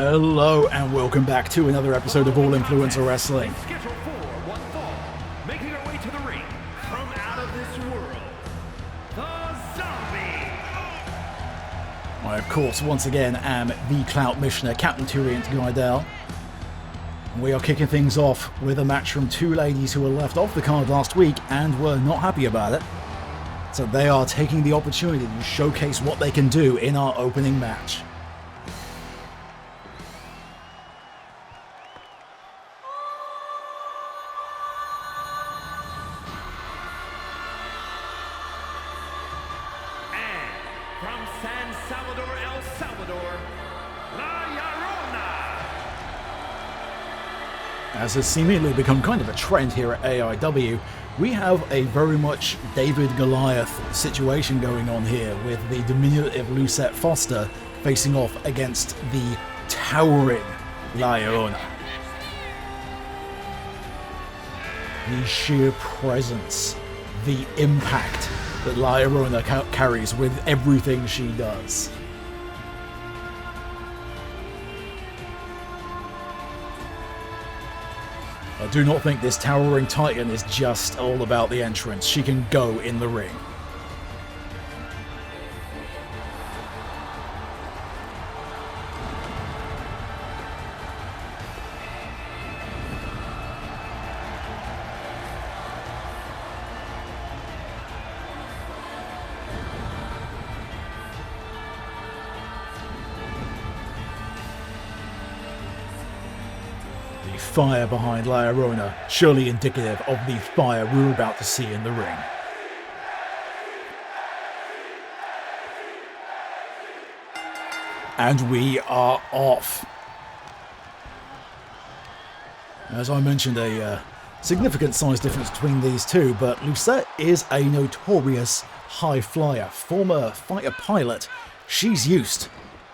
Hello and welcome back to another episode of All Influencer Wrestling. Scheduled for one fall, making her way to the ring from out of this world, the Zombie. I, of course, once again am the Clout Missioner, Captain Turiant Guidel. We are kicking things off with a match from two ladies who were left off the card last week and were not happy about it. So they are taking the opportunity to showcase what they can do in our opening match. From San Salvador, El Salvador, La Llorona. As has seemingly become kind of a trend here at AIW, we have a very much David Goliath situation going on here with the diminutive Lucette Foster facing off against the towering La Llorona. The sheer presence, the impact that La Llorona carries with everything she does. I do not think this towering titan is just all about the entrance. She can go in the ring. Fire behind La Llorona, surely indicative of the fire we're about to see in the ring. And we are off. As I mentioned, a significant size difference between these two, but Lucette is a notorious high flyer, former fighter pilot. She's used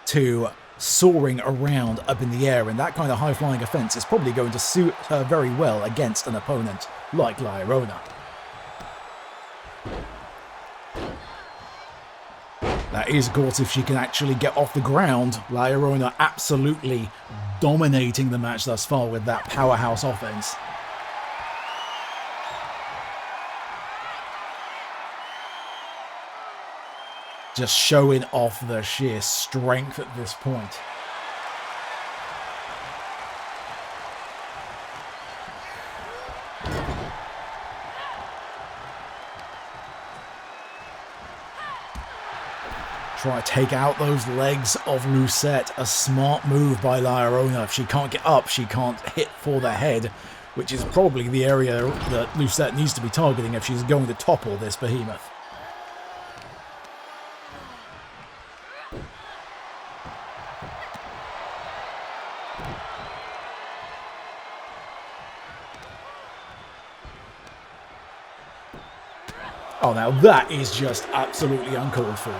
to soaring around up in the air, and that kind of high-flying offense is probably going to suit her very well against an opponent like La Llorona. That is, of course, if she can actually get off the ground. La Llorona absolutely dominating the match thus far with that powerhouse offense. Just showing off the sheer strength at this point. Try to take out those legs of Lucette. A smart move by La Llorona. If she can't get up, she can't hit for the head, which is probably the area that Lucette needs to be targeting if she's going to topple this behemoth. Oh, now that is just absolutely uncalled for.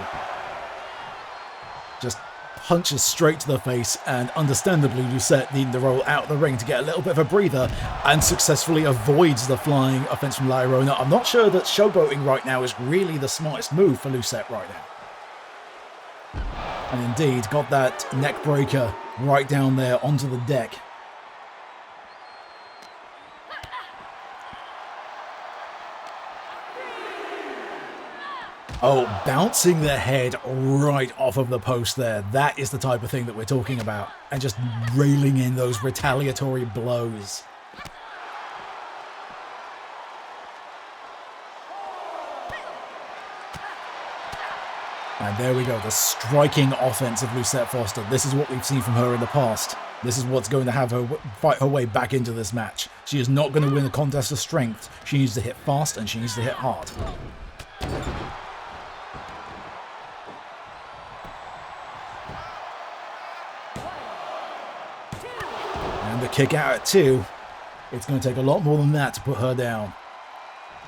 Just punches straight to the face, and understandably Lucette needing to roll out of the ring to get a little bit of a breather and successfully avoids the flying offense from La Llorona. I'm not sure that showboating right now is really the smartest move for Lucette right now. And indeed, got that neck breaker right down there onto the deck. Oh, bouncing the head right off of the post there. That is the type of thing that we're talking about. And just railing in those retaliatory blows. And there we go, the striking offense of Lucette Foster. This is what we've seen from her in the past. This is what's going to have her fight her way back into this match. She is not going to win a contest of strength. She needs to hit fast and she needs to hit hard. And the kick out at 2. It's going to take a lot more than that to put her down.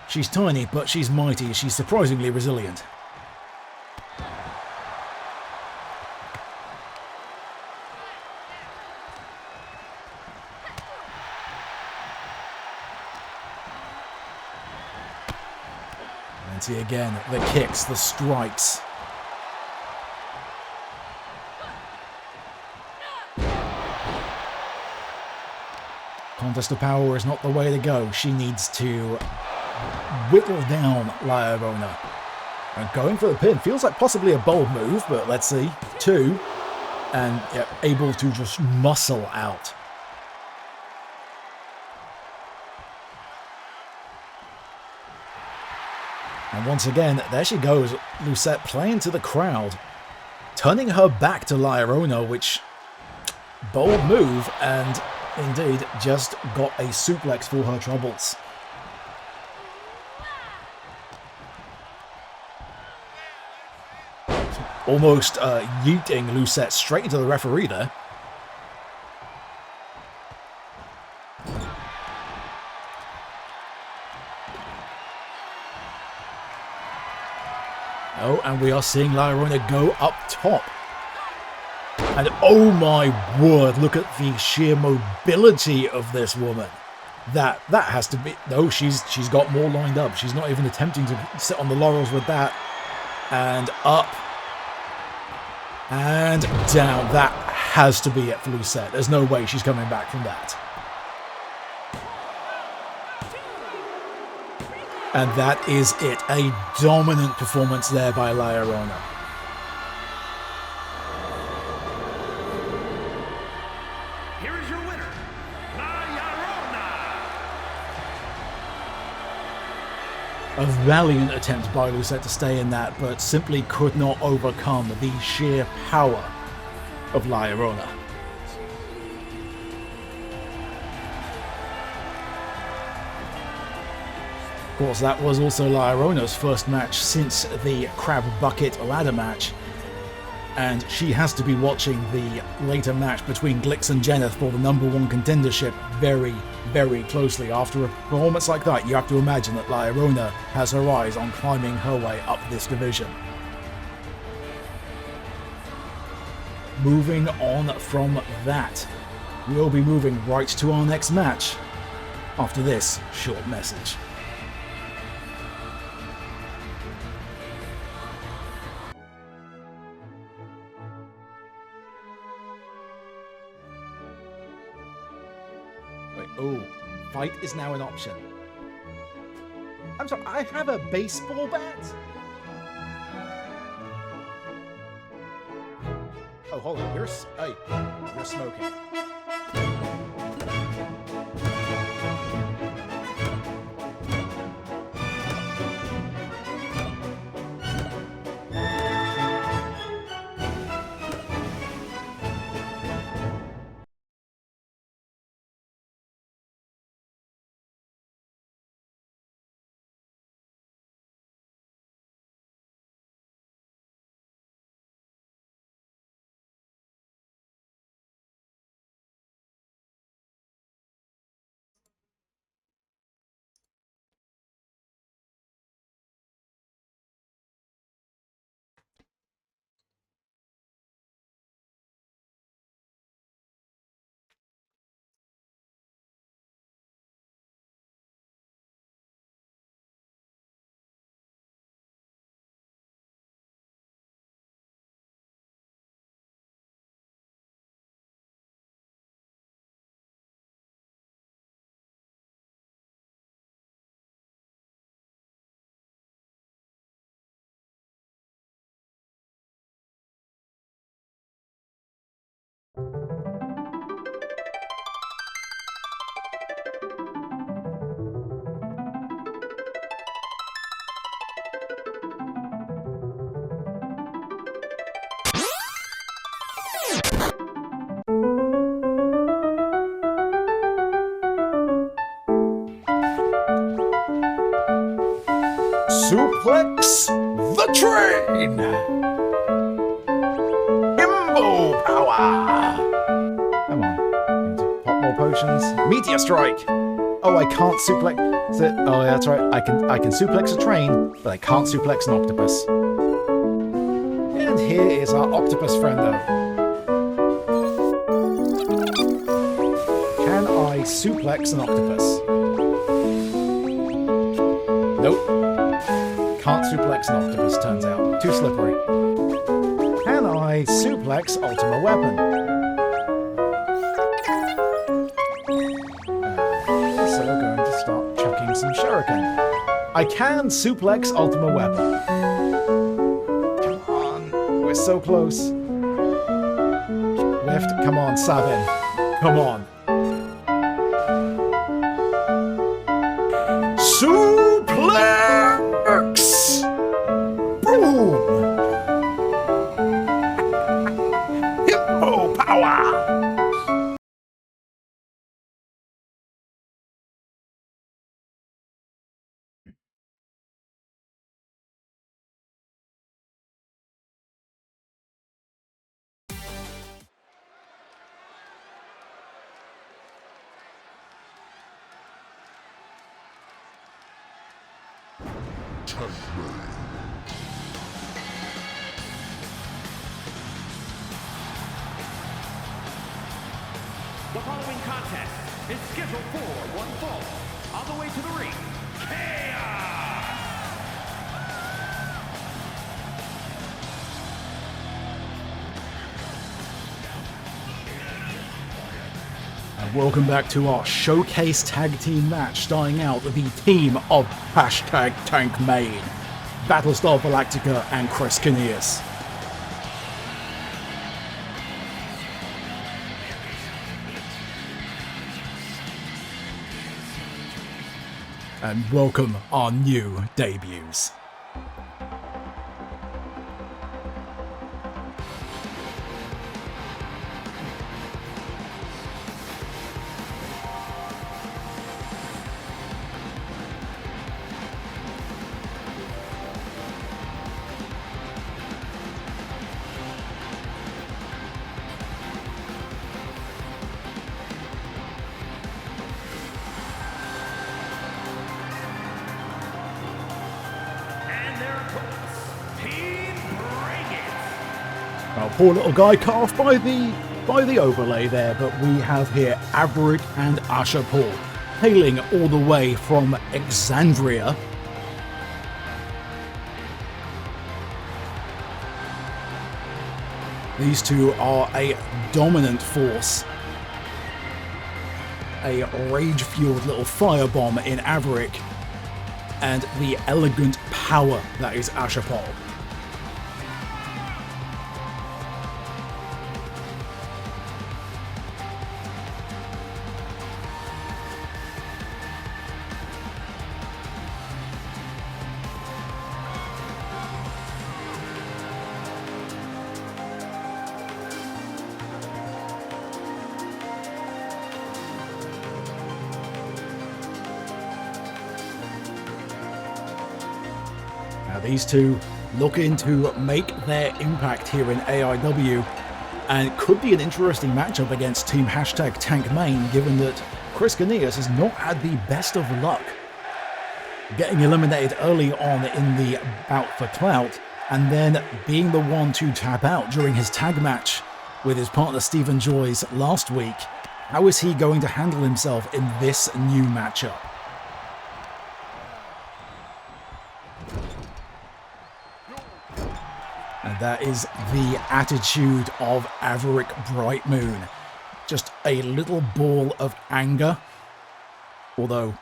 She's tiny, but she's mighty. She's surprisingly resilient. And see again, the kicks, the strikes. Contest of power is not the way to go. She needs to whittle down La Llorona. And going for the pin feels like possibly a bold move, but let's see. 2. And yeah, able to just muscle out. And once again, there she goes, Lucette playing to the crowd, turning her back to La Llorona, which, bold move, and indeed just got a suplex for her troubles. Almost yeeting Lucette straight into the referee there. Oh, and we are seeing La Llorona go up top. And oh my word, look at the sheer mobility of this woman. That has to be... No, she's got more lined up. She's not even attempting to sit on the laurels with that. And up. And down. That has to be it for Lucette. There's no way she's coming back from that. And that is it. A dominant performance there by La Llorona. Here is your winner, La Llorona. A valiant attempt by Lucette to stay in that, but simply could not overcome the sheer power of La Llorona. Of course, that was also La Llorona's first match since the Crab Bucket ladder match, and she has to be watching the later match between Glyx and Jeneth for the #1 contendership very, very closely. After a performance like that, you have to imagine that La Llorona has her eyes on climbing her way up this division. Moving on from that, we'll be moving right to our next match after this short message. Oh, fight is now an option. I'm sorry, I have a baseball bat? Oh, hold on, you're smoking. Suplex the train! Himbo power! Come on. Need to pop more potions. Meteor strike! Oh, I can't suplex... Oh, yeah, that's right. I can suplex a train, but I can't suplex an octopus. And here is our octopus friendo. Can I suplex an octopus? Nope. Can't suplex an octopus, turns out. Too slippery. Can I suplex Ultima Weapon? some shuriken. I can suplex Ultimate Weapon. Come on. We're so close. Whiffed. Come on, Sabin. Come on. Suplex! Boom! Hippo power! The following contest is scheduled for one fall. On the way to the ring, Chaos! And welcome back to our showcase tag team match, starting out with the team of #TankMain, Battlestar Galactica and Chris Kanellis. And welcome our new debuts. Our poor little guy cut off by the overlay there, but we have here Averick and Asher Paul, hailing all the way from Exandria. These two are a dominant force. A rage-fueled little firebomb in Averick, and the elegant power that is Asher Paul. Now these two looking to make their impact here in AIW, and it could be an interesting matchup against Team #TankMain, given that Chris Kanellis has not had the best of luck getting eliminated early on in the bout for clout, and then being the one to tap out during his tag match with his partner Stephen Joyce last week. How is he going to handle himself in this new matchup? And that is the attitude of Averick Brightmoon. Just a little ball of anger. Although,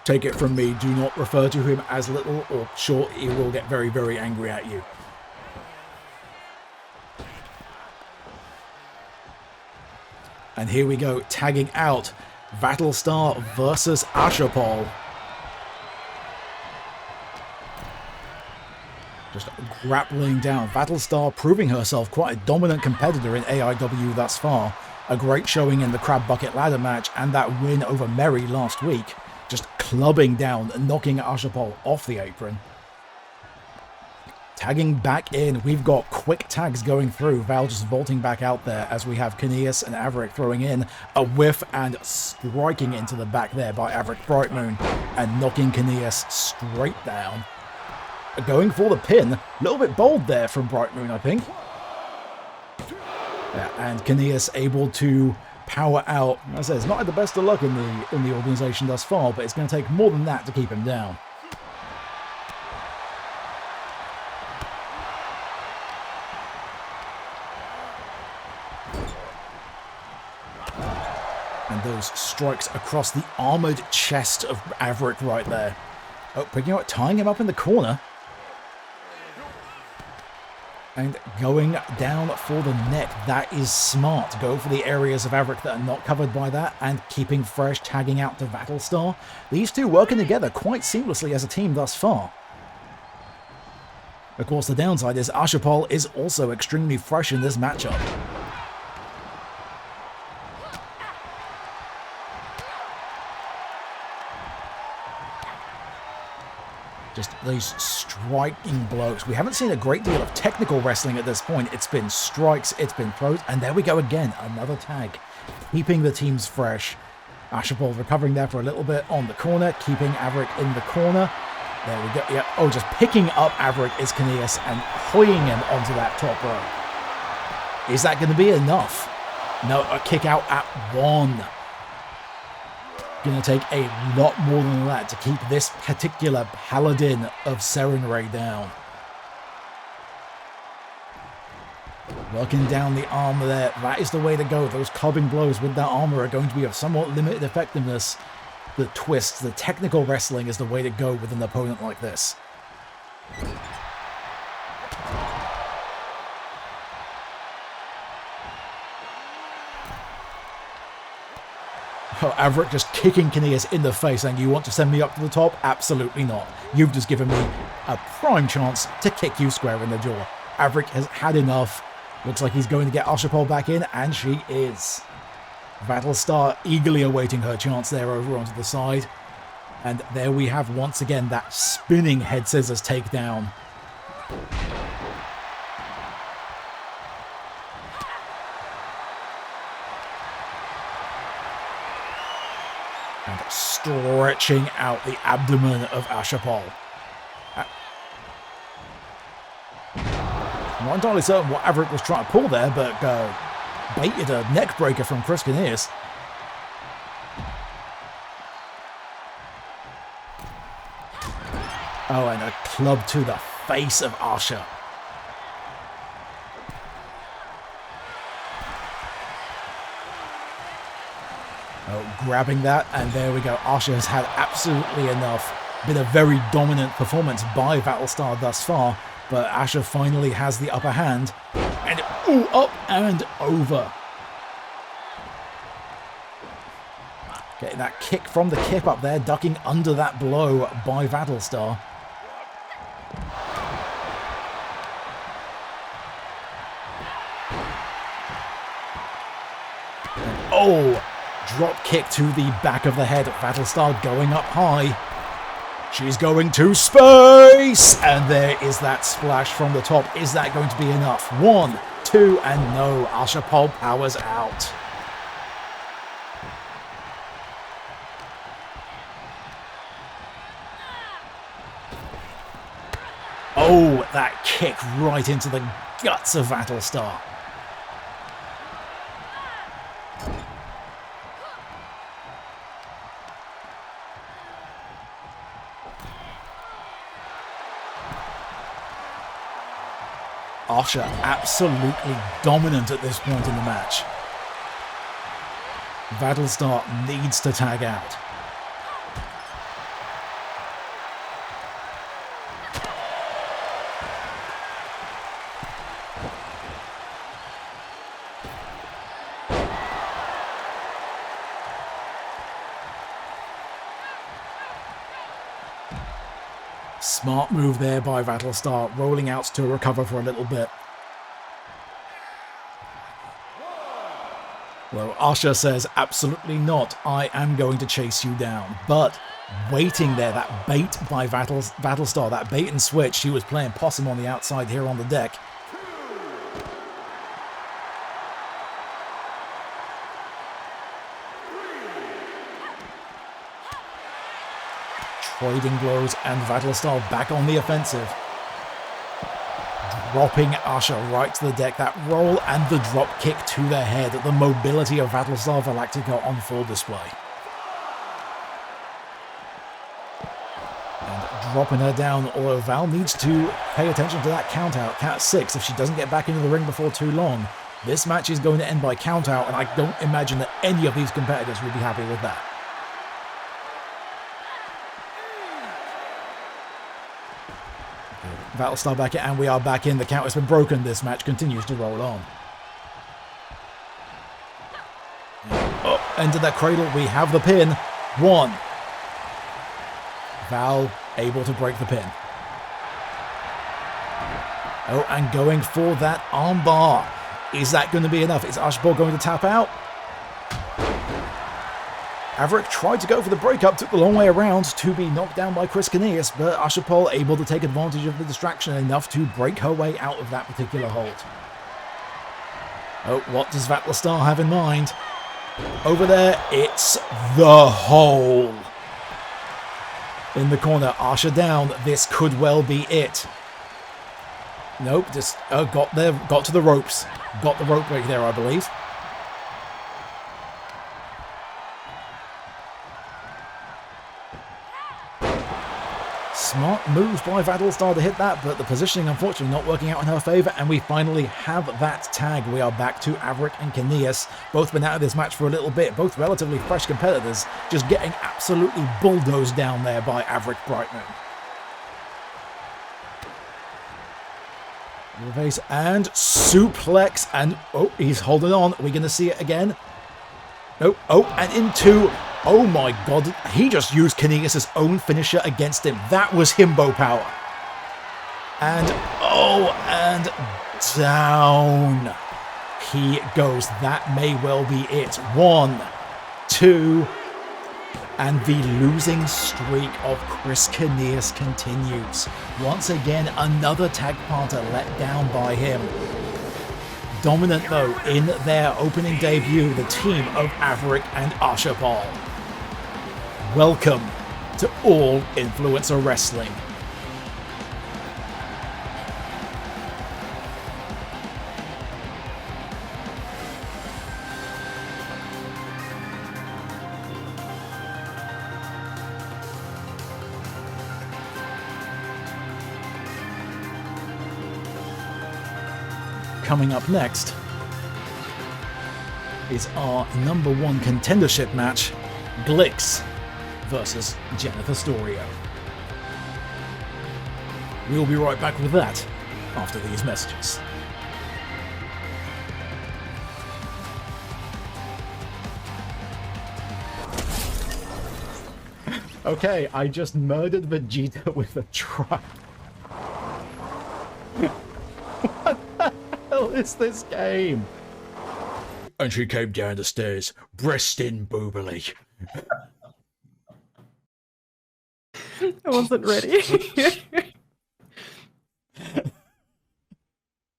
take it from me, do not refer to him as little, or sure, he will get very, very angry at you. And here we go, tagging out Battlestar versus Asher Paul. Just grappling down. Battlestar proving herself quite a dominant competitor in AIW thus far. A great showing in the Crab Bucket Ladder match and that win over Mary last week. Just clubbing down and knocking Asher Paul off the apron. Tagging back in. We've got quick tags going through. Val just vaulting back out there as we have Kanellis and Averick throwing in a whiff and striking into the back there by Averick Brightmoon and knocking Kanellis straight down. Going for the pin. A little bit bold there from Brightmoon, I think. Yeah, and Kanellis able to power out. As I said, it's not had the best of luck in the organization thus far, but it's going to take more than that to keep him down. And those strikes across the armored chest of Maverick right there. Oh, picking up, tying him up in the corner. And going down for the neck. That is smart. Go for the areas of Maverick that are not covered by that, and keeping fresh, tagging out to Battlestar. These two working together quite seamlessly as a team thus far. Of course, the downside is Ashapol is also extremely fresh in this matchup. Just these striking blows. We haven't seen a great deal of technical wrestling at this point. It's been strikes, it's been throws, and there we go again. Another tag. Keeping the teams fresh. Ashapol recovering there for a little bit on the corner, keeping Maverick in the corner. There we go. Yeah. Oh, just picking up Maverick is Kanias and hoying him onto that top row. Is that going to be enough? No, a kick out at 1. Going to take a lot more than that to keep this particular paladin of Serenray down. Working down the arm there. That is the way to go. Those clubbing blows with that armor are going to be of somewhat limited effectiveness. The twists, the technical wrestling is the way to go with an opponent like this. Oh, Maverick just kicking Kanias in the face, saying, "You want to send me up to the top? Absolutely not. You've just given me a prime chance to kick you square in the jaw." Maverick has had enough. Looks like he's going to get Ashapol back in, and she is. Battlestar eagerly awaiting her chance there over onto the side. And there we have once again that spinning head scissors takedown. And stretching out the abdomen of Ashapol. I'm not entirely certain what Maverick was trying to pull there, but baited a neck breaker from Chris Kanias. Oh, and a club to the face of Asha. Oh, grabbing that, and there we go. Asha has had absolutely enough. Been a very dominant performance by Battlestar thus far, but Asha finally has the upper hand. And ooh, up and over. Getting that kick from the kip up there, ducking under that blow by Battlestar. And oh, drop kick to the back of the head. Battlestar going up high. She's going to space! And there is that splash from the top. Is that going to be enough? 1, 2, and no. Ashapol powers out. Oh, that kick right into the guts of Battlestar. Asha absolutely dominant at this point in the match. Battlestar needs to tag out. Smart move there by Battlestar, rolling out to recover for a little bit. Well, Asha says, absolutely not, I am going to chase you down. But waiting there, that bait by Battlestar, that bait and switch, she was playing possum on the outside here on the deck. Trading blows, and Battlestar back on the offensive. Dropping Asha right to the deck. That roll and the drop kick to the head. The mobility of Battlestar Galactica on full display. And dropping her down, although Val needs to pay attention to that count out. Count 6 if she doesn't get back into the ring before too long. This match is going to end by count out, and I don't imagine that any of these competitors would be happy with that. Battlestar back in, and we are back in. The count has been broken. This match continues to roll on. Oh, into that cradle. We have the pin. 1. Val able to break the pin. Oh, and going for that armbar. Is that going to be enough? Is Archibald going to tap out? Averick tried to go for the breakup, took the long way around to be knocked down by Chris Canellis, but Archibald able to take advantage of the distraction enough to break her way out of that particular hold. Oh, what does Battlestar have in mind? Over there, it's the hole. In the corner, Asha down. This could well be it. Nope, just got to the ropes. Got the rope break there, I believe. Smart moves by Battlestar to hit that, but the positioning unfortunately not working out in her favour, and we finally have that tag. We are back to Averick and Canellis. Both been out of this match for a little bit, both relatively fresh competitors, just getting absolutely bulldozed down there by Averick Brightman. Reverse and suplex, and oh, he's holding on. Are we going to see it again? Nope. Oh, and into... Oh my god, he just used Canellis' own finisher against him. That was himbo power. And, oh, and down he goes. That may well be it. 1, 2, and the losing streak of Chris Canellis continues. Once again, another tag partner let down by him. Dominant, though, in their opening debut, the team of Averick and Archibald. Welcome to All Influencer Wrestling. Coming up next is our #1 contendership match, Glyx versus Jennifer Storio. We'll be right back with that after these messages. Okay, I just murdered Vegeta with a truck. What the hell is this game? And she came down the stairs, breast in boobily. I wasn't ready.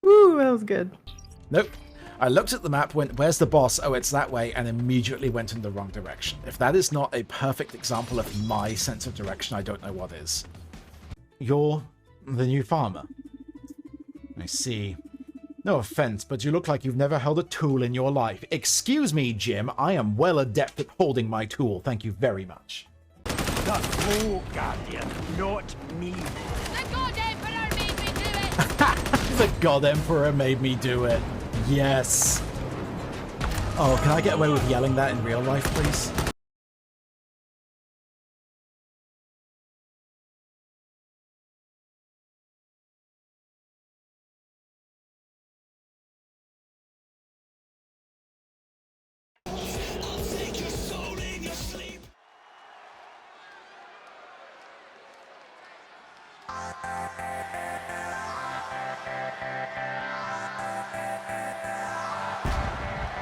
Woo, that was good. Nope. I looked at the map, went, where's the boss? Oh, it's that way, and immediately went in the wrong direction. If that is not a perfect example of my sense of direction, I don't know what is. You're the new farmer. I see. No offense, but you look like you've never held a tool in your life. Excuse me, Jim. I am well adept at holding my tool. Thank you very much. The Flow Guardian, not me. The God Emperor made me do it! The God Emperor made me do it. Yes. Oh, can I get away with yelling that in real life, please?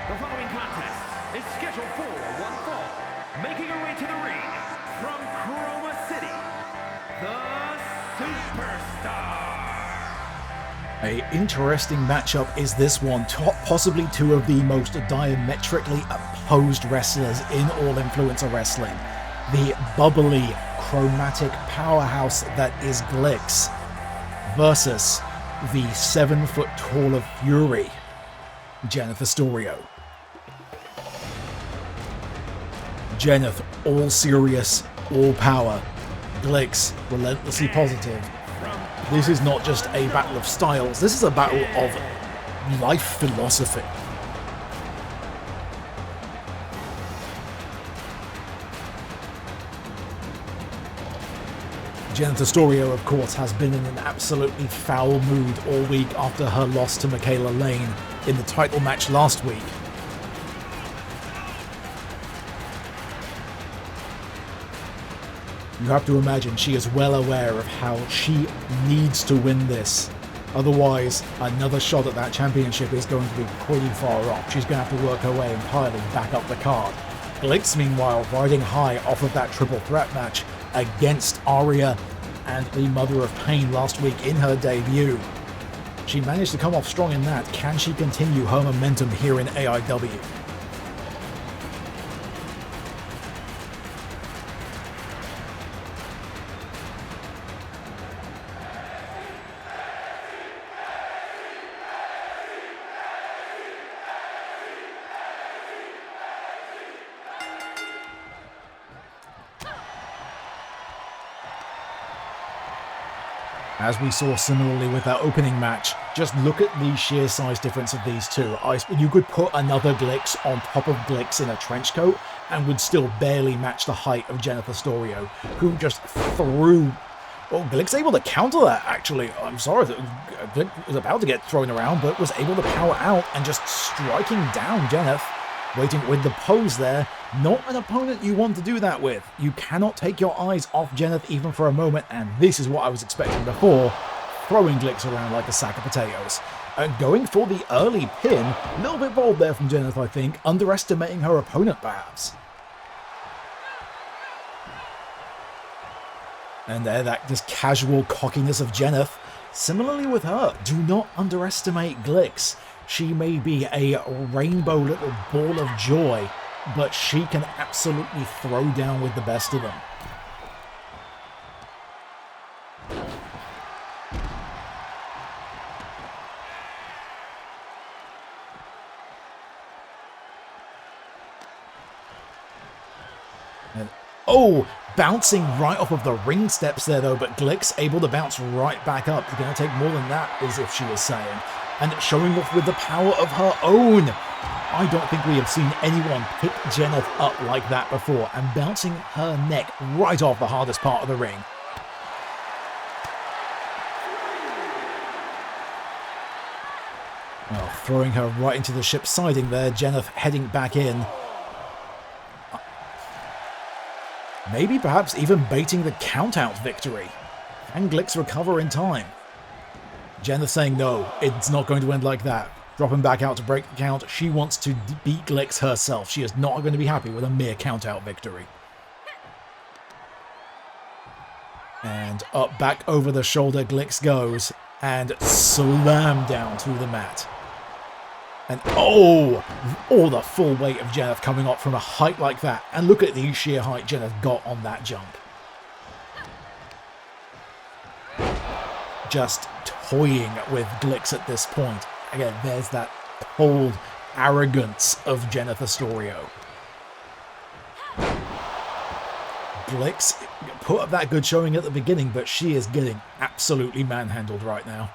The following contest is scheduled for one fall. Making her way to the ring from Chroma City, the Superstar. A interesting matchup is this one. Possibly two of the most diametrically opposed wrestlers in All Influencer Wrestling. The bubbly, chromatic powerhouse that is Glyx versus the 7-foot tall of Fury, Jennifer Storio. Jennifer, all serious, all power. Glyx, relentlessly positive. This is not just a battle of styles, this is a battle of life philosophy. Jennifer Storio, of course, has been in an absolutely foul mood all week after her loss to Michaela Lane in the title match last week. You have to imagine she is well aware of how she needs to win this. Otherwise, another shot at that championship is going to be pretty far off. She's going to have to work her way entirely back up the card. Glyx, meanwhile, riding high off of that triple threat match against Aria and the Mother of Pain last week in her debut. She managed to come off strong in that. Can she continue her momentum here in AIW? As we saw similarly with that opening match, just look at the sheer size difference of these two. You could put another Glyx on top of Glyx in a trench coat and would still barely match the height of Jennifer Storio, who just threw... Well, Glyx able to counter that, actually. I'm sorry that Glyx was about to get thrown around, but was able to power out and just striking down Jennifer. Waiting with the pose there. Not an opponent you want to do that with. You cannot take your eyes off Jennifer even for a moment, and this is what I was expecting before, throwing Glyx around like a sack of potatoes. Going for the early pin, a little bit bold there from Jennifer, I think, underestimating her opponent perhaps. And there, that just casual cockiness of Jennifer. Similarly with her, do not underestimate Glyx. She may be a rainbow little ball of joy, but she can absolutely throw down with the best of them. And, oh, bouncing right off of the ring steps there though, but Glyx able to bounce right back up. You're going to take more than that, as if she was saying. And showing off with the power of her own. I don't think we have seen anyone pick Jennifer up like that before, and bouncing her neck right off the hardest part of the ring. Well, throwing her right into the ship's siding there, Jennifer heading back in. Maybe perhaps even baiting the count-out victory. Can Glyx recover in time? Jennifer saying no, it's not going to end like that. Dropping back out to break the count. She wants to beat Glyx herself. She is not going to be happy with a mere count-out victory. And up back over the shoulder Glyx goes and slam down to the mat. And oh, all the full weight of Jennifer coming up from a height like that. And look at the sheer height Jennifer got on that jump. Just toying with Glyx at this point. Again, there's that cold arrogance of Jennifer Storio. Glyx put up that good showing at the beginning, but she is getting absolutely manhandled right now.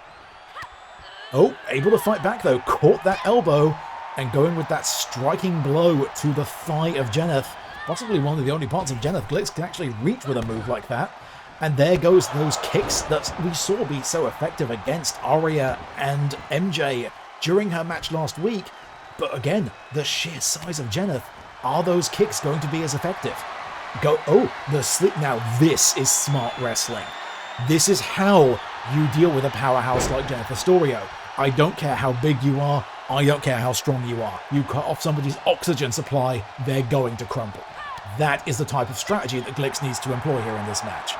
Oh, able to fight back though, caught that elbow and going with that striking blow to the thigh of Jennifer. Possibly one of the only parts of Jennifer Glyx can actually reach with a move like that. And there goes those kicks that we saw be so effective against Aria and MJ during her match last week. But again, the sheer size of Jennifer, are those kicks going to be as effective? Oh, the slip. Now this is smart wrestling. This is how you deal with a powerhouse like Jennifer Storio. I don't care how big you are. I don't care how strong you are. You cut off somebody's oxygen supply, they're going to crumble. That is the type of strategy that Glyx needs to employ here in this match.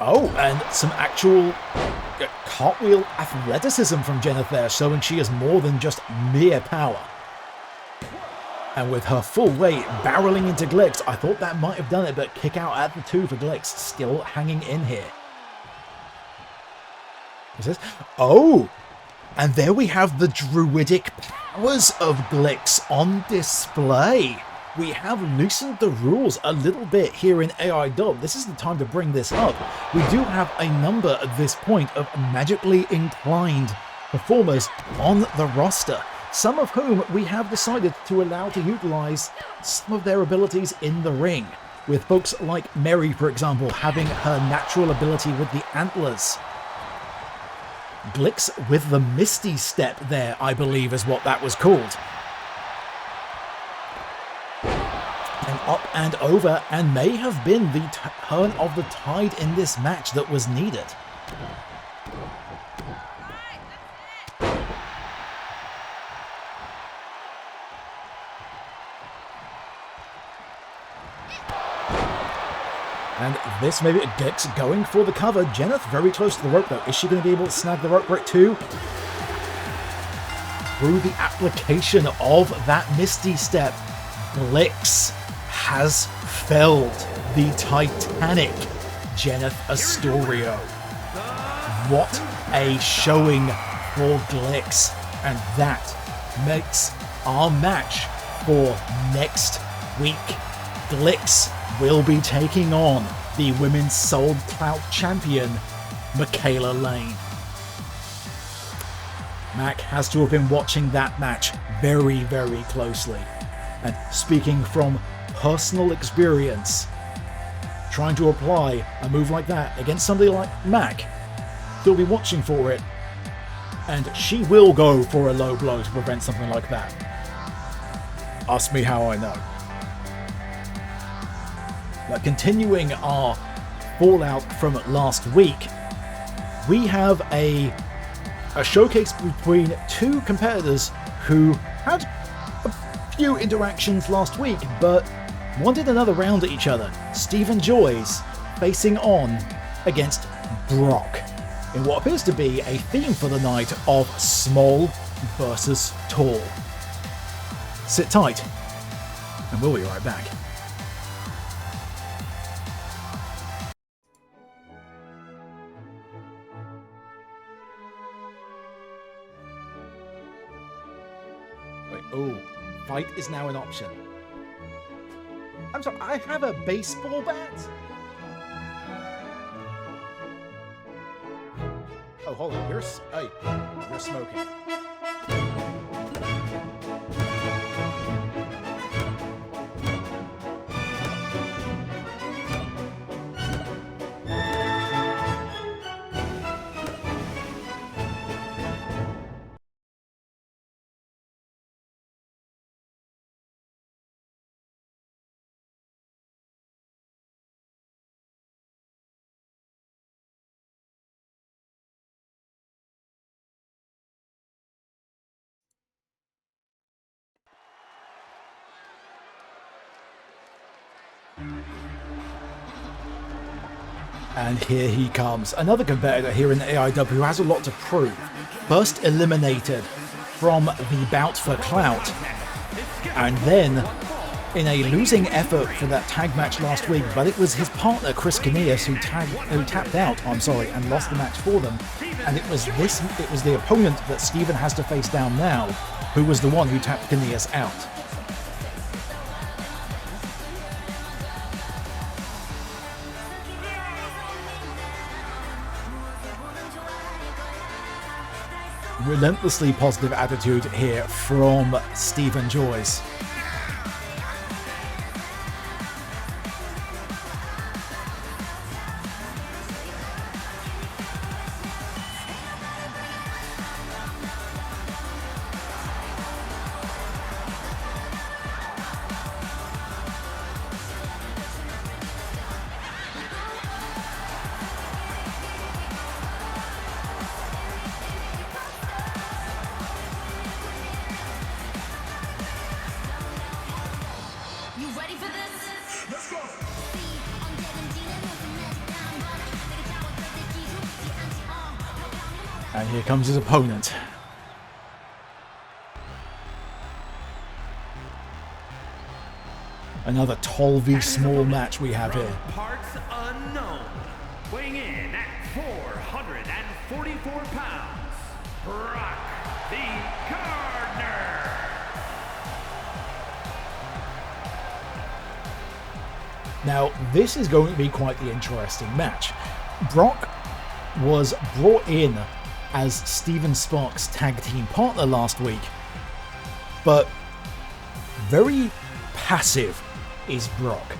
Oh, and some actual cartwheel athleticism from Jennifer there, showing she is more than just mere power. And with her full weight barreling into Glyx, I thought that might have done it, but kick out at the 2 for Glyx, still hanging in here. Oh, and there we have the druidic powers of Glyx on display. we have loosened the rules a little bit here in AIW. This is the time to bring this up. We do have a number at this point of magically inclined performers on the roster, some of whom we have decided to allow to utilize some of their abilities in the ring, with folks like Mary, for example, having her natural ability with the antlers. Glyx with the Misty Step there, I believe is what that was called. And up and over, and may have been the turn of the tide in this match that was needed. And this maybe Glyx going for the cover. Jeneth very close to the rope though. Is she going to be able to snag the rope break too? Through the application of that Misty Step, Glyx has felled the Titanic Jeneth Astorio. What a showing for Glyx. And that makes our match for next week. Glyx will be taking on the Women's Soul Clout Champion, Michaela Lane. Mac has to have been watching that match very, very closely. And speaking from personal experience, trying to apply a move like that against somebody like Mac, he'll be watching for it, and she will go for a low blow to prevent something like that. Ask me how I know. But continuing our fallout from last week, we have a showcase between two competitors who had a few interactions last week, but wanted another round at each other. Stephen Joyce facing on against Brock, in what appears to be a theme for the night of small versus tall. Sit tight, and we'll be right back. Oh, fight is now an option. I'm sorry, I have a baseball bat? Oh, hold on, you're smoking. And here he comes, another competitor here in the AIW who has a lot to prove. First eliminated from the bout for clout, and then in a losing effort for that tag match last week, but it was his partner Chris Caneas who tapped out, and lost the match for them. And it was the opponent that Steven has to face down now, who was the one who tapped Caneas out. Relentlessly positive attitude here from Stephen Joyce. And here comes his opponent. Another tall v small match we have here. Parts unknown, weighing in at 444 pounds, Brock the Gardener. Now, this is going to be quite the interesting match. Brock was brought in as Steven Sparks' tag team partner last week, but very passive is Brock.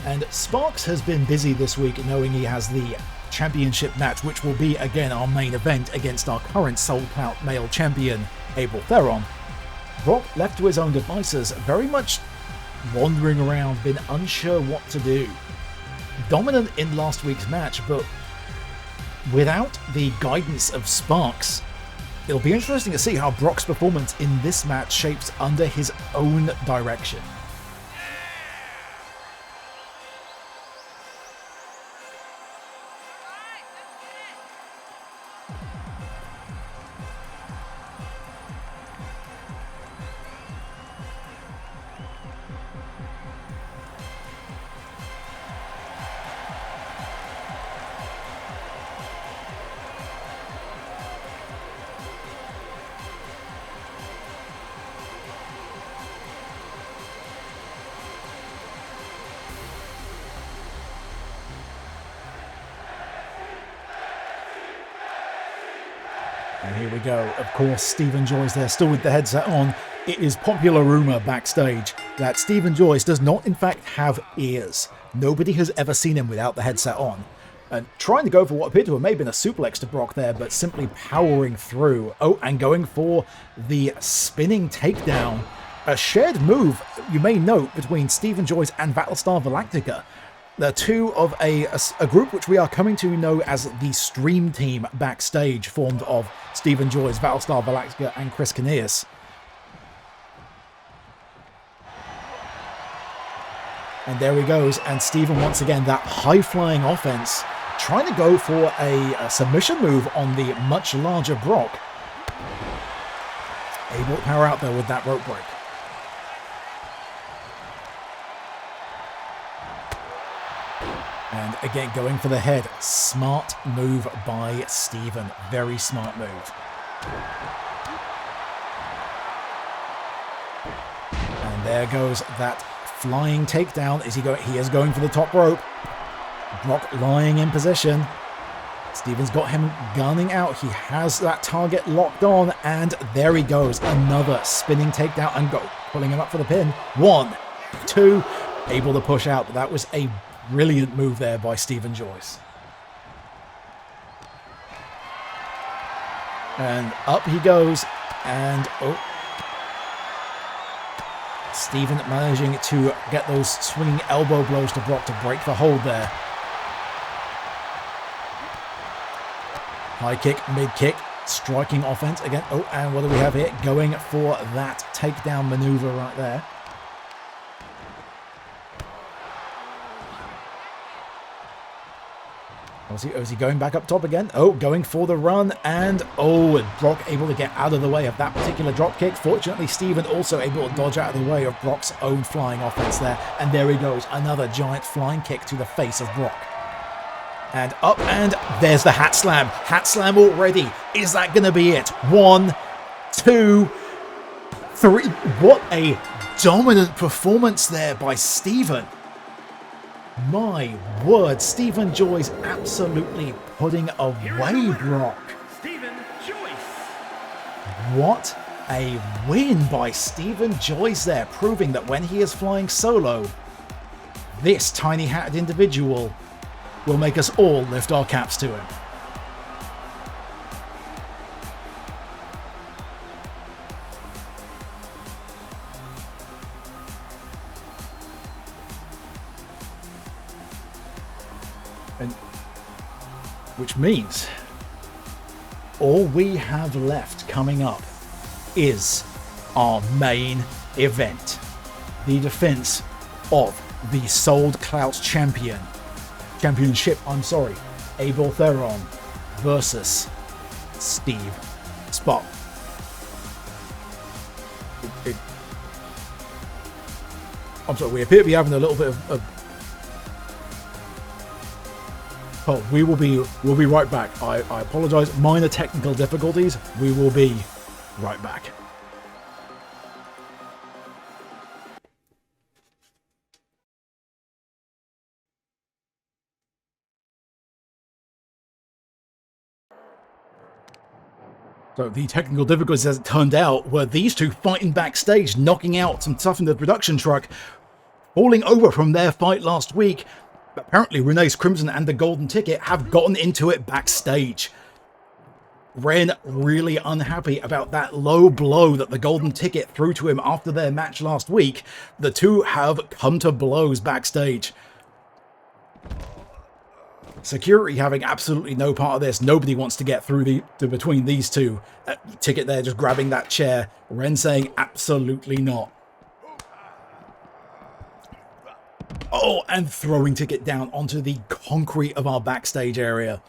And Sparks has been busy this week knowing he has the championship match, which will be again our main event against our current Soul Clout male champion, Abel Theron. Brock, left to his own devices, very much wandering around, been unsure what to do. Dominant in last week's match, but without the guidance of Sparks, it'll be interesting to see how Brock's performance in this match shapes under his own direction. And here we go. Of course, Stephen Joyce there, still with the headset on. It is popular rumour backstage that Stephen Joyce does not in fact have ears. Nobody has ever seen him without the headset on. And trying to go for what appeared to have maybe been a suplex to Brock there, but simply powering through. Oh, and going for the spinning takedown. A shared move, you may note, between Stephen Joyce and Battlestar Galactica. They're two of a group which we are coming to know as the Stream Team backstage, formed of Stephen Joyce, Battlestar Galactica, and Chris Caneas. And there he goes, and Stephen once again, that high-flying offense, trying to go for a submission move on the much larger Brock. Able to power out there with that rope break. And again, going for the head. Smart move by Stephen. Very smart move. And there goes that flying takedown. He is going for the top rope. Brock lying in position. Stephen's got him gunning out. He has that target locked on. And there he goes. Another spinning takedown and pulling him up for the pin. 1, 2. Able to push out. But that was a brilliant move there by Stephen Joyce. And up he goes. And Stephen managing to get those swinging elbow blows to Brock to break the hold there. High kick, mid kick, striking offense again. Oh, and what do we have here? Going for that takedown maneuver right there. Is he going back up top again? Oh, going for the run, and Brock able to get out of the way of that particular drop kick. Fortunately, Stephen also able to dodge out of the way of Brock's own flying offense there. And there he goes, another giant flying kick to the face of Brock. And up, and there's the hat slam. Hat slam already. Is that going to be it? 1, 2, 3. What a dominant performance there by Stephen. My word, Stephen Joyce absolutely putting away Brock. Stephen Joyce. What a win by Stephen Joyce there, proving that when he is flying solo, this tiny hatted individual will make us all lift our caps to him. Which means all we have left coming up is our main event. The defense of the Soul Clout championship, Abel Theron versus Steve Spark. I'm sorry, we appear to be having a little bit of we'll be right back. I apologize. Minor technical difficulties. We will be right back. So the technical difficulties, as it turned out, were these two fighting backstage, knocking out some stuff in the production truck, falling over from their fight last week. Apparently, Renee's Crimson and the Golden Ticket have gotten into it backstage. Ren really unhappy about that low blow that the Golden Ticket threw to him after their match last week. The two have come to blows backstage. Security having absolutely no part of this. Nobody wants to get through between these two. Ticket there just grabbing that chair. Ren saying absolutely not. Oh, and throwing Ticket down onto the concrete of our backstage area.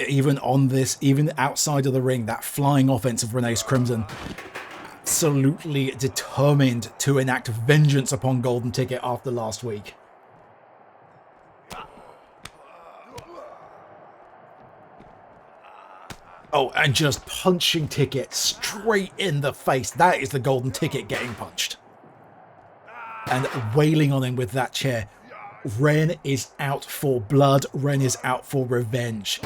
Even on this, even outside of the ring, that flying offense of Renee's Crimson, absolutely determined to enact vengeance upon Golden Ticket after last week. Oh, and just punching Ticket straight in the face. That is the Golden Ticket getting punched. And wailing on him with that chair. Ren is out for blood. Ren is out for revenge.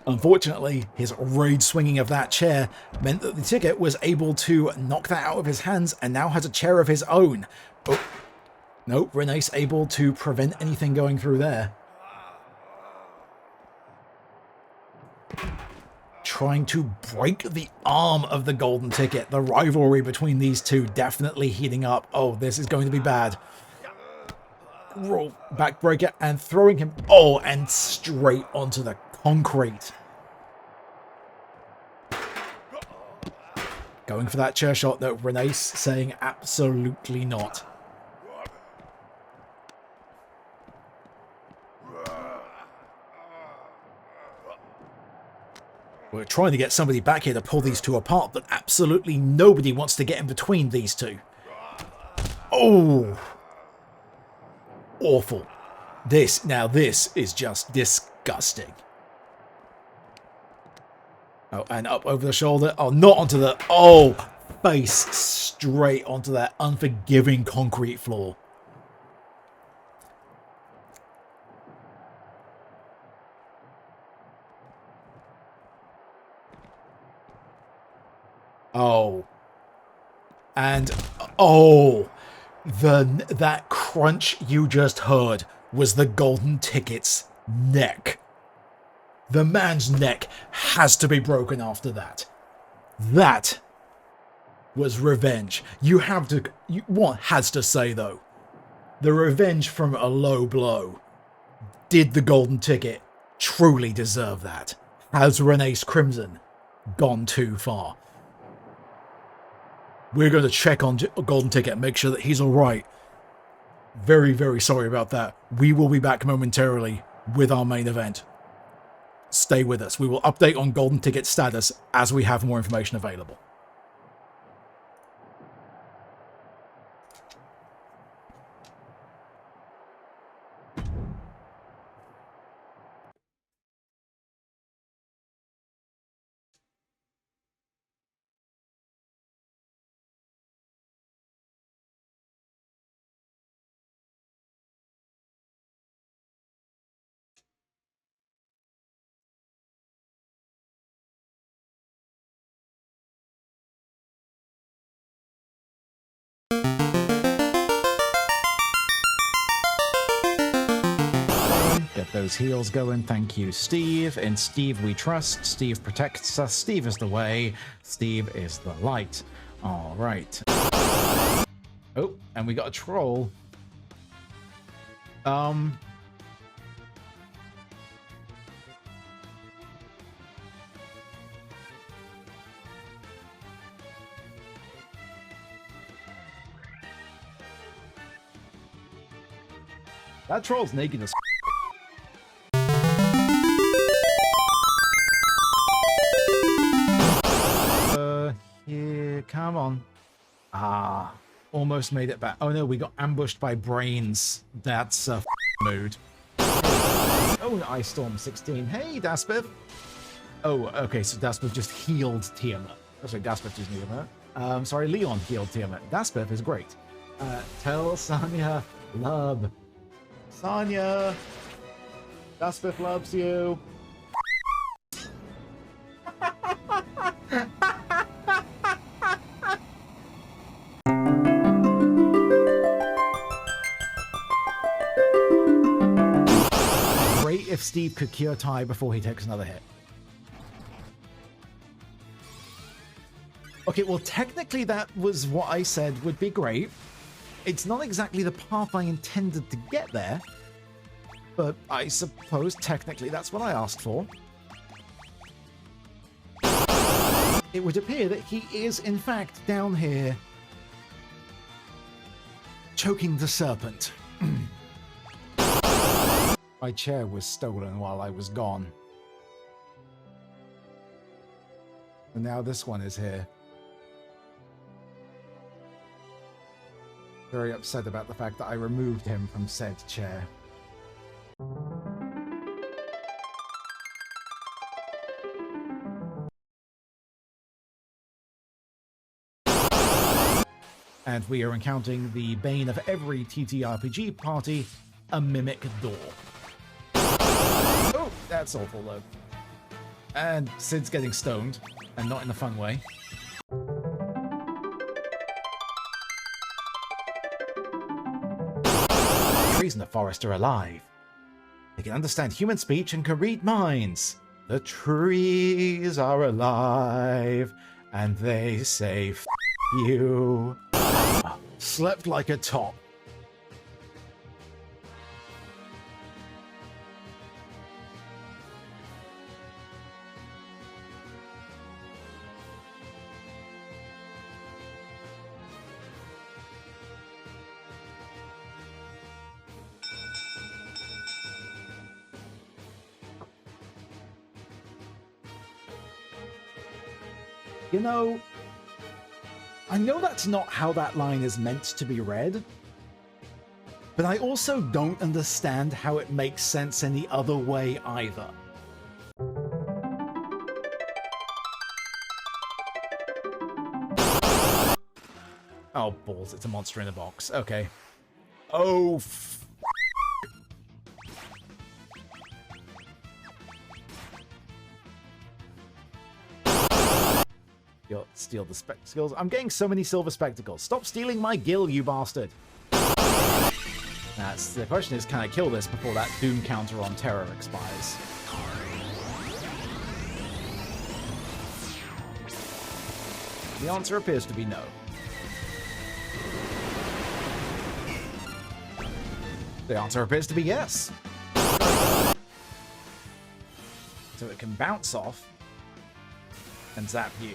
Unfortunately, his rage swinging of that chair meant that the Ticket was able to knock that out of his hands and now has a chair of his own. Oh, no, Renee's able to prevent anything going through there. Trying to break the arm of the Golden Ticket. The rivalry between these two definitely heating up. Oh, this is going to be bad. Roll backbreaker and throwing him. Oh, and straight onto the concrete. Going for that chair shot, though. Renee's saying absolutely not. We're trying to get somebody back here to pull these two apart, but absolutely nobody wants to get in between these two. Oh! Awful. This is just disgusting. Oh, and up over the shoulder. Oh, not onto the... Oh! Face straight onto that unforgiving concrete floor. Oh. And... Oh! That crunch you just heard was the Golden Ticket's neck. The man's neck has to be broken after that. That was revenge. You have to... One has to say, though, the revenge from a low blow. Did the Golden Ticket truly deserve that? Has Renee's Crimson gone too far? We're going to check on Golden Ticket and make sure that he's all right. Very, very sorry about that. We will be back momentarily with our main event. Stay with us. We will update on Golden Ticket's status as we have more information available. Get those heels going. Thank you, Steve. In Steve we trust. Steve protects us. Steve is the way. Steve is the light. All right. Oh, and we got a troll. That troll's naked as here, come on. Ah, almost made it back. Oh no, we got ambushed by brains. That's a mood. Oh, Ice Storm 16. Hey, Daspiv. Oh, okay, so Daspiv just healed Tiamat. Oh, sorry, Daspiv just healed her. Sorry, Leon healed Tiamat. Daspiv is great. Tell Sonya, love. Sonya! Duspith loves you. Great if Steve could cure Ty before he takes another hit. Okay, well, technically that was what I said would be great. It's not exactly the path I intended to get there, but I suppose technically that's what I asked for. It would appear that he is, in fact, down here choking the serpent. My chair was stolen while I was gone. And now this one is here. Very upset about the fact that I removed him from said chair. And we are encountering the bane of every TTRPG party, a mimic door. Oh, that's awful though. And Sid's getting stoned, and not in a fun way. The trees in the forest are alive. They can understand human speech and can read minds. The trees are alive, and they say, F you. Slept like a top. You know, I know that's not how that line is meant to be read, but I also don't understand how it makes sense any other way either. Oh, balls, it's a monster in a box. Okay. Oh, steal the spectacles. I'm getting so many silver spectacles. Stop stealing my gil, you bastard. That's the question is, can I kill this before that doom counter on terror expires? The answer appears to be no. The answer appears to be yes. So it can bounce off and zap you.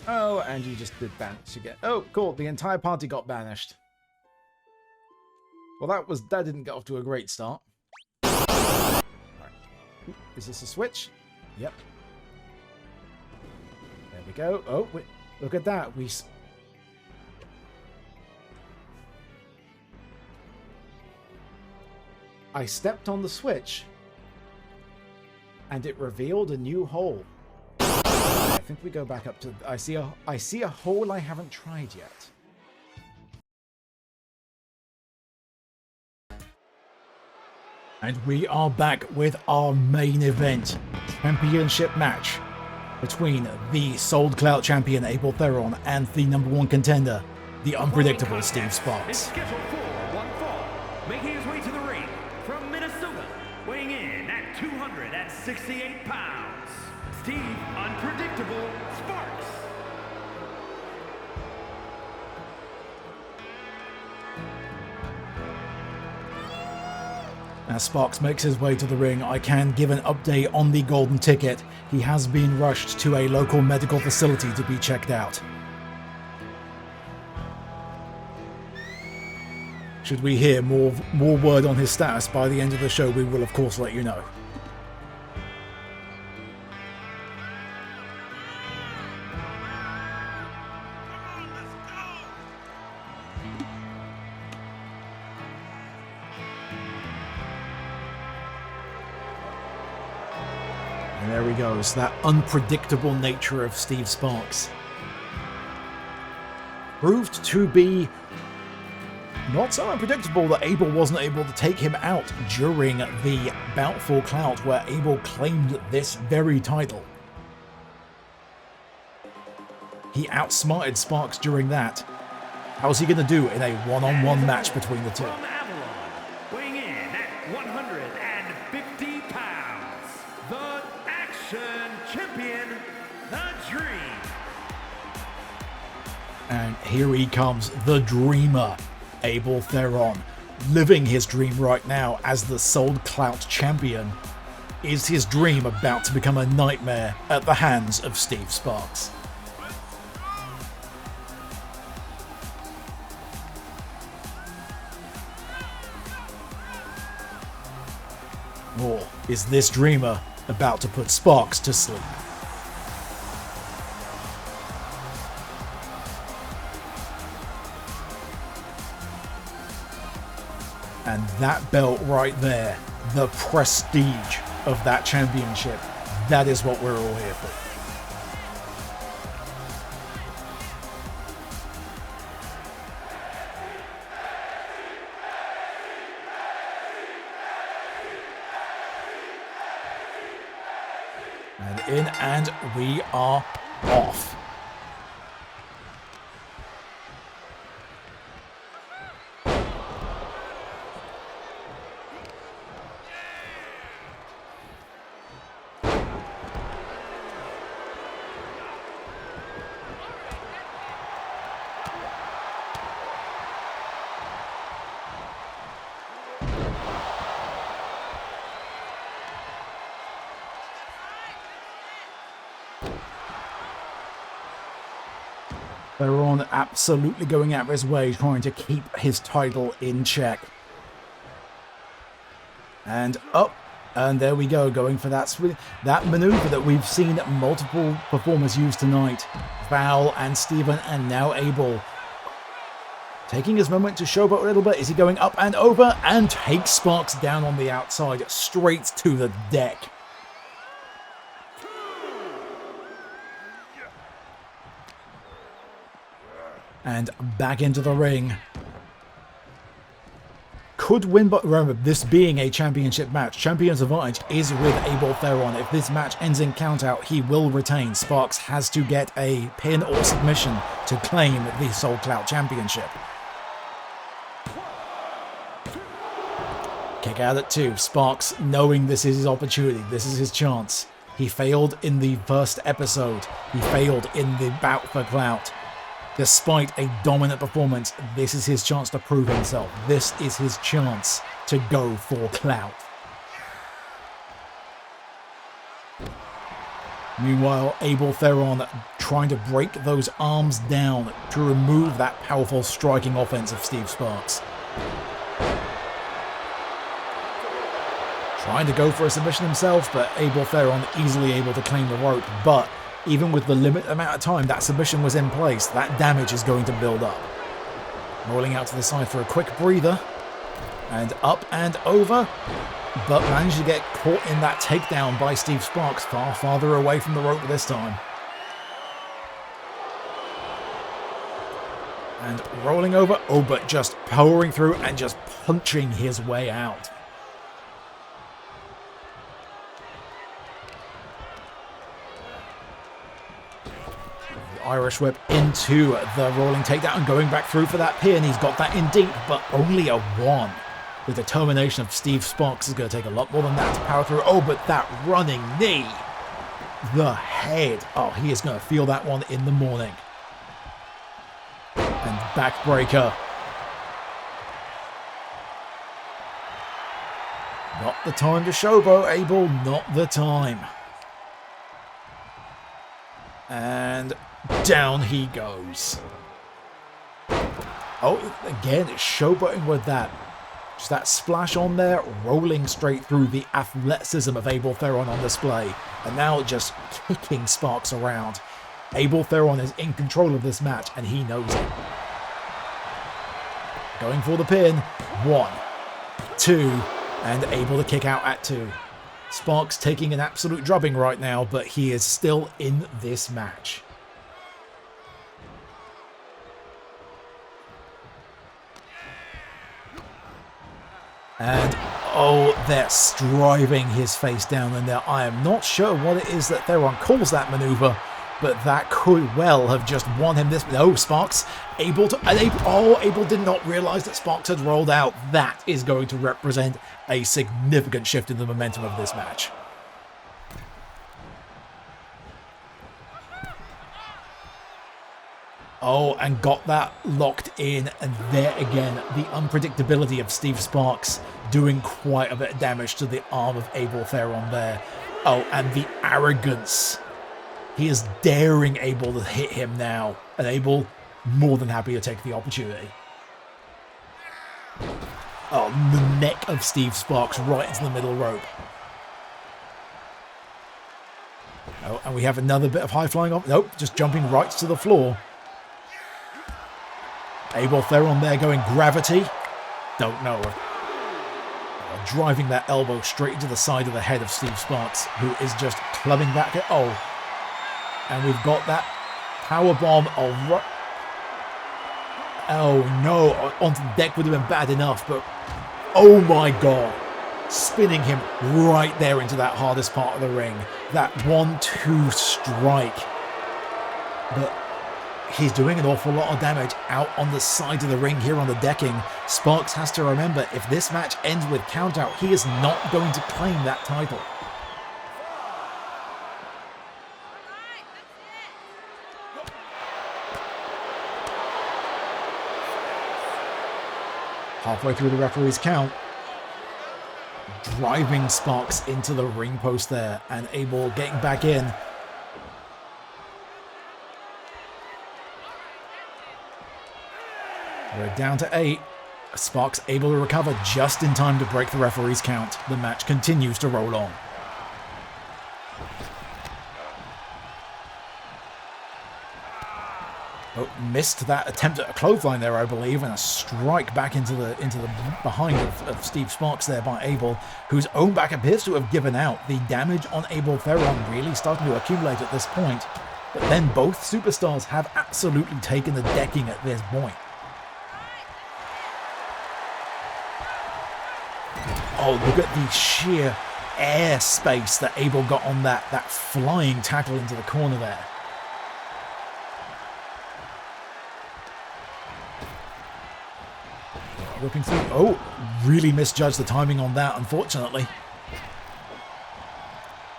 Oh, and you just did banish again. Oh, cool. The entire party got banished. Well, that didn't get off to a great start. Right. Is this a switch? Yep. There we go. Oh, wait, look at that. I stepped on the switch, and it revealed a new hole. I think we go back up to... I see a hole I haven't tried yet. And we are back with our main event. Championship match between the Sold Clout champion Abel Theron and the #1 contender, the unpredictable Steve It's Sparks. scheduled for one fall, making his way to the ring from Minnesota, weighing in at 268 pounds. Steve Unpredictable Sparks. As Sparks makes his way to the ring, I can give an update on the golden ticket. He has been rushed to a local medical facility to be checked out. Should we hear more word on his status by the end of the show, we will of course let you know. And there he goes, that unpredictable nature of Steve Sparks. proved to be not so unpredictable that Abel wasn't able to take him out during the bout for clout where Abel claimed this very title. He outsmarted Sparks during that. How's he going to do in a one-on-one match between the two? From Avalon, weighing in at 150 pounds, the Action Champion, The Dream. And here he comes, the Dreamer, Abel Theron, living his dream right now as the Sold Clout Champion. Is his dream about to become a nightmare at the hands of Steve Sparks? Or is this Dreamer about to put Sparks to sleep? And that belt right there, the prestige of that championship, that is what we're all here for. And in and we are off. Theron absolutely going out of his way trying to keep his title in check. And up, and there we go, going for that maneuver that we've seen multiple performers use tonight. Val and Steven and now Abel. Taking his moment to showboat a little bit. Is he going up and over and takes Sparks down on the outside straight to the deck. And back into the ring. Could win, but remember, this being a championship match, champion's advantage is with Abel Theron. If this match ends in countout, he will retain. Sparks has to get a pin or submission to claim the Soul Clout Championship. Kick out at 2. Sparks knowing this is his opportunity. This is his chance. He failed in the first episode. He failed in the bout for clout. Despite a dominant performance, this is his chance to prove himself. This is his chance to go for clout. Meanwhile, Abel Theron trying to break those arms down to remove that powerful striking offense of Steve Sparks. Trying to go for a submission himself, but Abel Theron easily able to claim the rope. But even with the limited amount of time that submission was in place, that damage is going to build up. Rolling out to the side for a quick breather. And up and over. But managed to get caught in that takedown by Steve Sparks, far farther away from the rope this time. And rolling over. Oh, but just powering through and just punching his way out. Irish whip into the rolling takedown and going back through for that pin. He's got that in deep, but only a 1. The determination of Steve Sparks is going to take a lot more than that to power through. Oh, but that running knee. The head. Oh, he is going to feel that one in the morning. And backbreaker. Not the time to showboat, Abel. Not the time. And down he goes. Oh, again, it's showboating with that. Just that splash on there, rolling straight through the athleticism of Abel Theron on display. And now just kicking Sparks around. Abel Theron is in control of this match, and he knows it. Going for the pin. 1, 2, and able to kick out at 2. Sparks taking an absolute drubbing right now, but he is still in this match. And oh, they're driving his face down in there. I am not sure what it is that Theron calls that maneuver, but that could well have just won him this. No, Sparks able to. Abel did not realize that Sparks had rolled out. That is going to represent a significant shift in the momentum of this match. Oh, and got that locked in, and there again, the unpredictability of Steve Sparks doing quite a bit of damage to the arm of Abel Theron there. Oh, and the arrogance. He is daring Abel to hit him now, and Abel more than happy to take the opportunity. Oh, the neck of Steve Sparks right into the middle rope. Oh, and we have another bit of high flying off. Nope, just jumping right to the floor. Abel Theron there going gravity. Don't know. Driving that elbow straight into the side of the head of Steve Sparks, who is just clubbing back. Oh, and we've got that power bomb. Oh no, onto the deck would have been bad enough, but oh my god, spinning him right there into that hardest part of the ring. That 1-2 strike. But he's doing an awful lot of damage out on the side of the ring here on the decking. Sparks has to remember, if this match ends with countout, he is not going to claim that title. Halfway through the referee's count, driving Sparks into the ring post there, and Abel getting back in. We're down to 8. Sparks able to recover just in time to break the referee's count. The match continues to roll on. Oh, missed that attempt at a clothesline there, I believe, and a strike back into the behind of Steve Sparks there by Abel, whose own back appears to have given out. The damage on Abel Theron really starting to accumulate at this point. But then both superstars have absolutely taken the decking at this point. Oh, look at the sheer air space that Abel got on that flying tackle into the corner there. Whipping through. Oh, really misjudged the timing on that, unfortunately.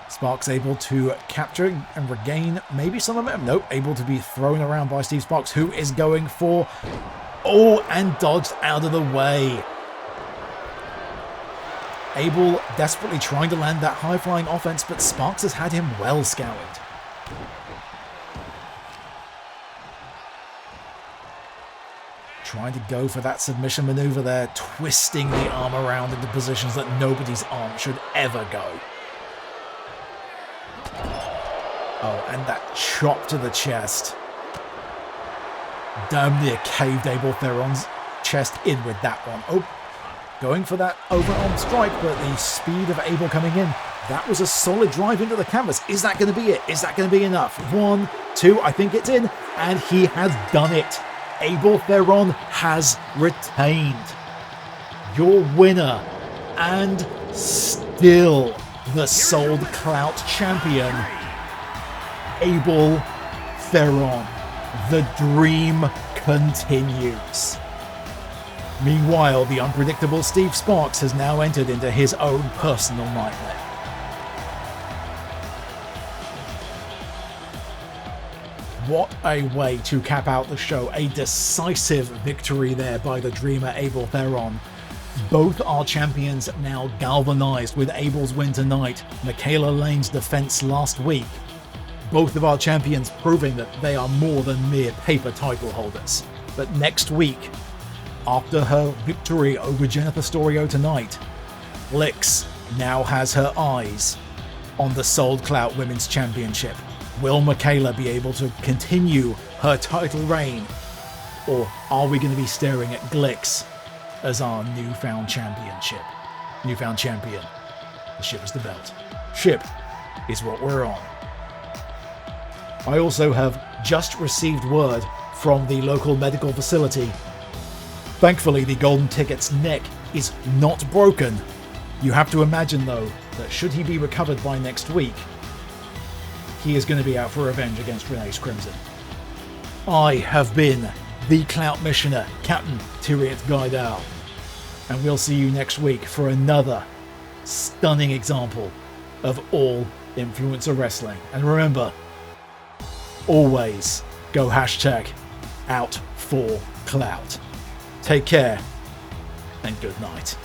Sparks able to capture and regain maybe some momentum. Nope, able to be thrown around by Steve Sparks, who is going for... Oh, and dodged out of the way. Abel desperately trying to land that high-flying offense, but Sparks has had him well scoured. Trying to go for that submission maneuver there, twisting the arm around into positions that nobody's arm should ever go. Oh, and that chop to the chest. Damn near caved Abel Theron's chest in with that one. Oh, going for that overarm strike, but the speed of Abel coming in, that was a solid drive into the canvas. Is that going to be it? Is that going to be enough? 1, 2, I think it's in, and he has done it. Abel Theron has retained. Your winner, and still the Sold Clout champion, Abel Theron. The dream continues. Meanwhile, the unpredictable Steve Sparks has now entered into his own personal nightmare. What a way to cap out the show. A decisive victory there by the Dreamer Abel Theron. Both our champions now galvanized with Abel's win tonight, Michaela Lane's defense last week. Both of our champions proving that they are more than mere paper title holders. But next week, after her victory over Jennifer Storio tonight, Glyx now has her eyes on the Sold Clout Women's Championship. Will Michaela be able to continue her title reign? Or are we going to be staring at Glyx as our newfound champion? The ship is the belt. Ship is what we're on. I also have just received word from the local medical facility. Thankfully, the golden ticket's neck is not broken. You have to imagine, though, that should he be recovered by next week, he is going to be out for revenge against Renee's Crimson. I have been the Clout Missioner, Captain Tyriot Guidal, and we'll see you next week for another stunning example of all influencer wrestling. And remember, always go #out for clout. Take care and good night.